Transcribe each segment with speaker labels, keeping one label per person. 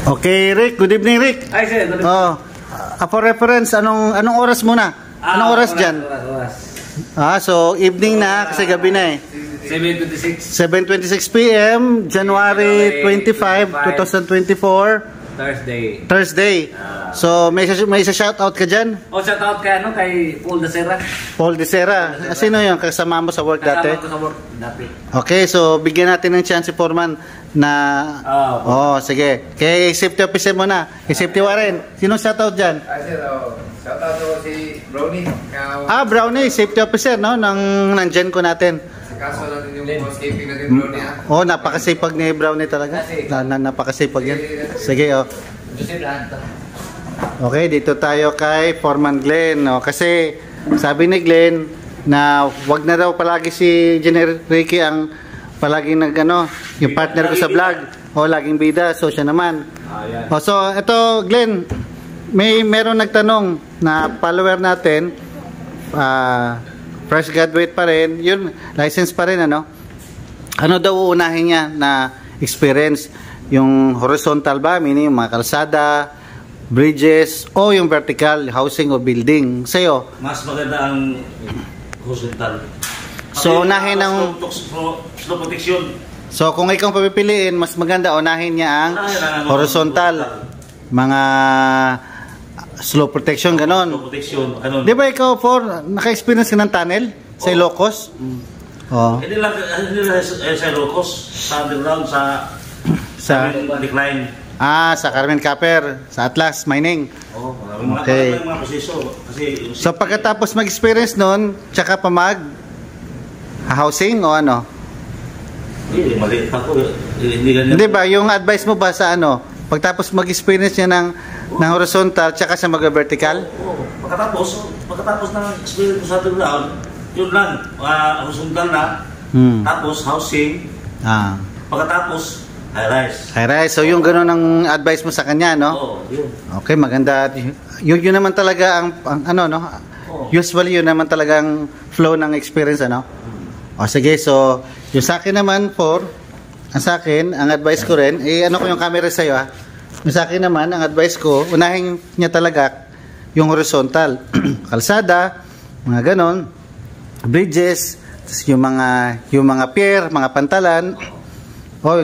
Speaker 1: Okay, Rick. Good evening, Rick.
Speaker 2: Ay, sir. Good evening.
Speaker 1: Oh, for reference, anong oras muna? Anong oras dyan? So evening na kasi gabi na eh. 7:26 p.m. January 25, 2024. Thursday. So may shout out ka dyan?
Speaker 2: Shout out kay Paul Desera.
Speaker 1: Paul Desera. Sino yung kasama mo sa work dati?
Speaker 2: Kasama ko sa work dati.
Speaker 1: Okay, so bigyan natin ng chance si Foreman na sige. Kay safety officer mo na. Kay safety warren. Sino shout out dyan?
Speaker 3: Shout out ko si Brownie.
Speaker 1: Brownie, safety officer no nandyan ko natin.
Speaker 3: Kaso natin yung housekeeping natin, Brownie.
Speaker 1: Napakasipag ni Brownie talaga. Napakasipag yan. Sige, Okay, dito tayo kay Foreman Glenn. Kasi sabi ni Glenn na wag na daw palagi si Engineer Ricky ang palaging yung partner ko sa vlog. Laging bida. So, siya naman. So, ito, Glenn, meron nagtanong na follower natin, fresh graduate pa rin, yun, license pa rin, ano daw uunahin niya na experience? Yung horizontal ba, meaning yung mga kalsada, bridges, o yung vertical, housing o building? Sa'yo?
Speaker 2: Mas maganda ang horizontal.
Speaker 1: So, unahin ang
Speaker 2: slow protection.
Speaker 1: So, kung ikaw papipiliin, mas maganda, unahin niya ang horizontal. Mga slow protection, ganon.
Speaker 2: Slow protection, ganon.
Speaker 1: Di ba ikaw, naka-experience ka ng tunnel sa Ilocos?
Speaker 2: Hindi lang sa Ilocos, sa underground, sa decline.
Speaker 1: Sa Carmen Caper, sa Atlas Mining. Okay. So pagkatapos mag-experience nun, tsaka pa housing o ano?
Speaker 2: Hindi, maliit ako.
Speaker 1: Hindi ba, yung advice mo ba sa pagtapos mag-experience niya ng horizontal tsaka sa mag-vertical?
Speaker 2: Pagkatapos ng experience sa underground, yun lang, horizontal na, tapos housing, pagkatapos high-rise. So yung gano'n ang advice mo sa kanya, no?
Speaker 1: Yun. Okay, maganda. Yun naman talaga ang usually yun naman talaga ang flow ng experience, sige, so yung sa akin naman, ang advice ko rin, ko yung camera sa'yo, yung sa akin naman, ang advice ko, unahin niya talaga yung horizontal. Kalsada, mga ganon, bridges, yung mga pier, mga pantalan,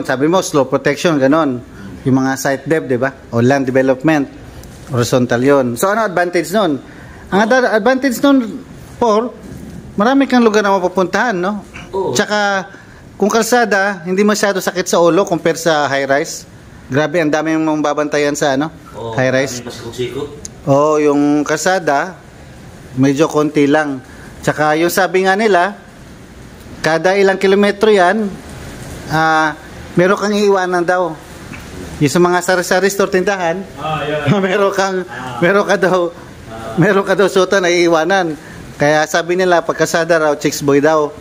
Speaker 1: sabi mo, slow protection, ganon. Yung mga site dev, di ba? O land development, horizontal yun. So, ano advantage nun? Ang advantage nun, marami kang lugar na mapupuntahan, no? Tsaka, kung kalsada, hindi masyado sakit sa ulo compare sa high-rise. Grabe, ang dami mong babantayan sa high-rise. Yung kalsada, medyo konti lang. Tsaka, yung sabi nga nila, kada ilang kilometro yan, meron kang iiwanan daw. Yung sa mga sari-sari store tindahan, meron ka daw sutan na iiwanan. Kaya sabi nila, pagkasada raw, chicks boy daw.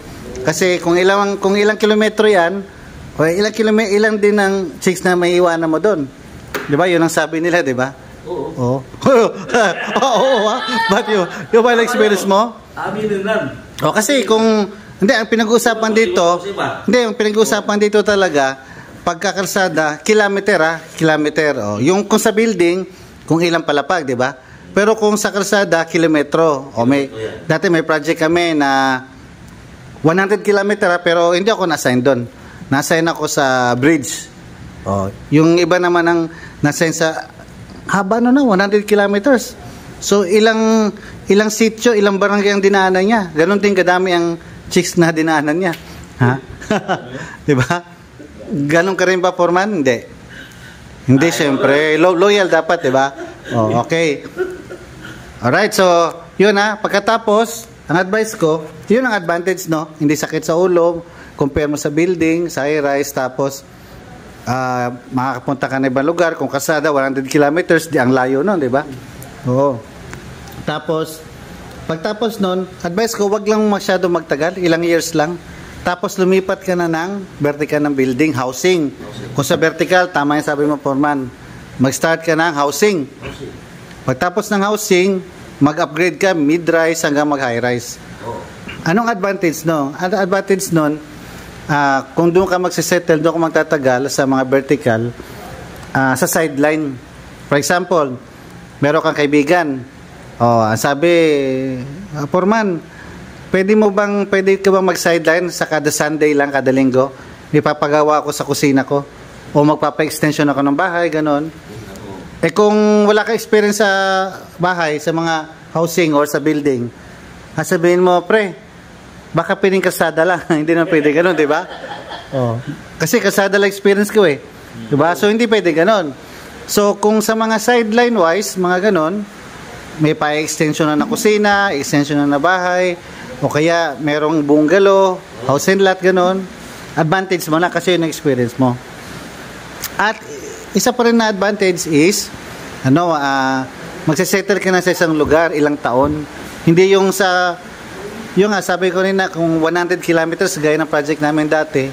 Speaker 1: Kasi kung ilang kilometro yan, ilang din ang chicks na may iwanan mo doon. Di ba? Yun ang sabi nila, di ba? Oo. Ba't yung ba experience mo?
Speaker 2: Aminin lang.
Speaker 1: Kasi kung ang pinag-uusapan dito talaga, pagkakalsada, kilometer. Yung kung sa building, kung ilang palapag, di ba? Pero kung sa kalsada, kilometro. Dati may project kami na 100 kilometer, pero hindi ako na-assign doon. Na-assign ako sa bridge. Yung iba naman ang na-assign sa haba 100 kilometers. So, ilang sitio, ilang barangay ang dinaanan niya. Ganon din kadami ang chicks na dinaanan niya. Di ba? Ganon ka rin ba, Foreman? Hindi, syempre. Loyal dapat, di ba? Okay. Alright, so, yun pagkatapos, ang advice ko, yun ang advantage, no? Hindi sakit sa ulo, compare mo sa building, sa high-rise, tapos, makakapunta ka na ibang lugar, kung kasada, 100 kilometers, di ang layo nun, di ba? Tapos, pagtapos nun, advice ko, wag lang masyado magtagal, ilang years lang. Tapos lumipat ka na ng vertical ng building, housing. Kung sa vertical, tama yung sabi mo, Foreman, mag-start ka ng housing. Pagtapos ng housing, mag-upgrade ka, mid-rise hanggang mag-high-rise. Anong advantage nun? Ang advantage nun, kung doon ka magsisettle, doon ka magtatagal sa mga vertical, sa sideline. For example, meron kang kaibigan. Sabi, Foreman, pwede ka bang mag-sideline sa kada Sunday lang, kada linggo? Ipapagawa ko sa kusina ko. O magpapa-extension ako ng bahay, ganon. Kung wala ka experience sa bahay, sa mga housing or sa building, sabihin mo, pre, baka pwedeng kasada lang. Hindi na pwede ganon, di ba? Kasi kasada lang experience ko di ba? So, hindi pwede ganon. So, kung sa mga sideline wise, mga ganon, may pa-extension na kusina, extension na bahay, o kaya merong bungalow, house and lot, ganon, advantage mo na kasi yung experience mo. At isa pa rin na advantage is, magsisettle ka na sa isang lugar, ilang taon. Hindi yung sabi ko rin na kung 100 kilometers, gaya ng project namin dati,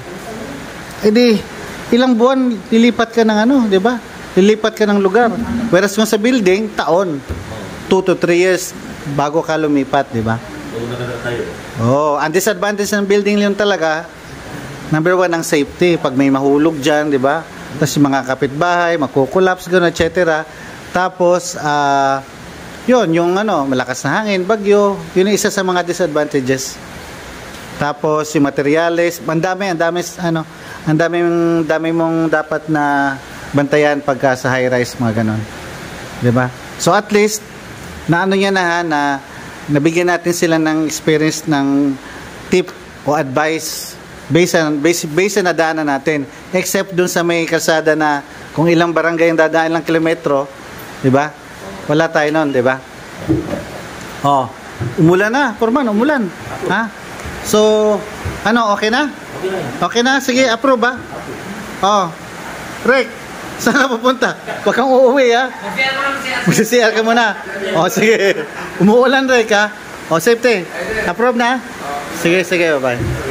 Speaker 1: ilang buwan, lilipat ka ng di ba? Lilipat ka ng lugar. Whereas kung sa building, taon. 2 to 3 years bago ka lumipat, di ba? Ang disadvantage ng building yun talaga, number 1, ang safety. Pag may mahulog dyan, di ba? Tapos yung mga kapitbahay, magkukulaps, gano'n, etc. Tapos, yung malakas na hangin, bagyo, yun yung isa sa mga disadvantages. Tapos, yung materials, ang dami mong dapat na bantayan pagka sa high-rise, mga gano'n. Di ba? So, at least, na nabigyan natin sila ng experience ng tip o advice based sa nadaanan natin, except dun sa may kalsada na kung ilang barangay ang dadaan, ilang kilometro, di ba? Wala tayo nun, di ba? Umulan na, Foreman, umulan. So, okay na? Okay na, sige, approve ba? Rick, saan ka pupunta? Huwag kang uuwi, Magsisiyar ka muna. Sige. Umuulan, Rick, safety. Approve na? Sige, bye-bye.